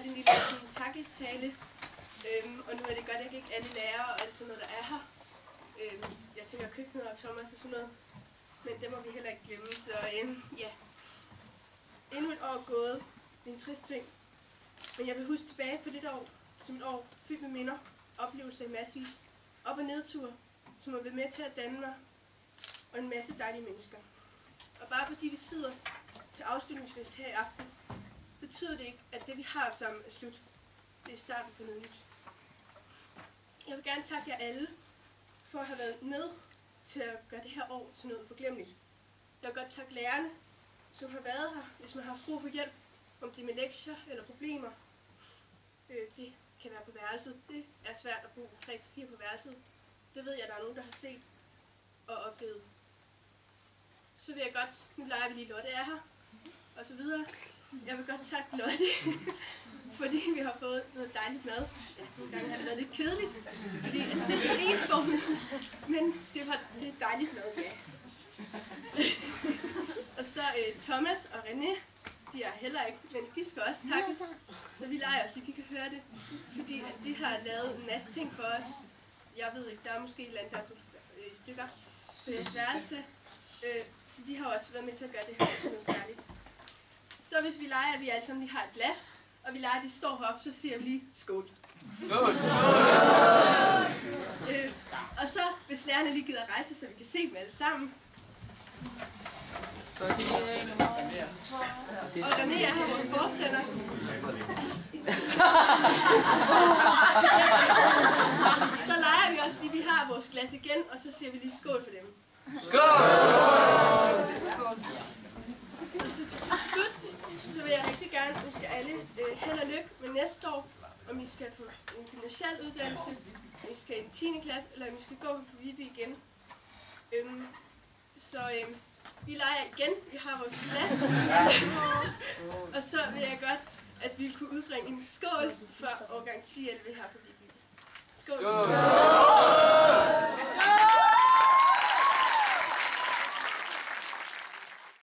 holdt en lille takketale. Og nu er det godt, at jeg ikke alle lærere og alt sådan noget, der er her. Jeg tænker køkkenet og Thomas og sådan noget. Men det må vi heller ikke glemme. Så ja, endnu et år gået. Det er en trist ting. Men jeg vil huske tilbage på det år, som et år fyldt med minder, oplevelser i massevis, op- og nedture, som har været med til at danne mig, og en masse dejlige mennesker. Og bare fordi vi sidder til afslutningsfest her i aften, betyder det ikke, at det vi har sammen er slut. Det er starten på noget nyt. Jeg vil gerne takke jer alle for at have været med til at gøre det her år til noget forglemmeligt. Jeg vil godt takke lærerne, som har været her, hvis man har haft brug for hjælp, om det er med lektier eller problemer. Det kan være på værelset. Det er svært at bo 3-4 på værelset. Det ved jeg, der er nogen, der har set og oplevet. Så vil jeg godt, nu leger vi lige Lotte er her, og så videre. Jeg vil godt takke Lotte, fordi vi har fået noget dejligt mad. Ja, nogle gange har det været lidt kedeligt, fordi det er ensformet, men det er dejligt mad, ja. Og så Thomas og René, de er heller ikke, men de skal også takkes, så vi leger os, så de kan høre det, fordi at de har lavet en masse ting for os. Jeg ved ikke, der er måske et eller andet, der er på stykker på deres værelse, så de har også været med til at gøre det her til noget særligt. Så hvis vi leger, at vi alle sammen lige har et glas, og vi leger, at de står heroppe, så siger vi lige skål. Skål! Og så, hvis lærerne lige gider rejse, så vi kan se dem alle sammen. Og René er her, vores forstander. Så leger vi også lige, vi har vores glas igen, og så siger vi lige skål for dem. Skål! Og så til slut, så vil jeg rigtig gerne ønske alle held og lykke med næste år, om I skal på en gymnasial uddannelse, om I skal i 10. klasse, eller om I skal gå på Viby igen. Vi leger igen, vi har vores glas, og så vil jeg godt, at vi kunne udbringe en skål for årgang 10-11 her på Viby. Skål!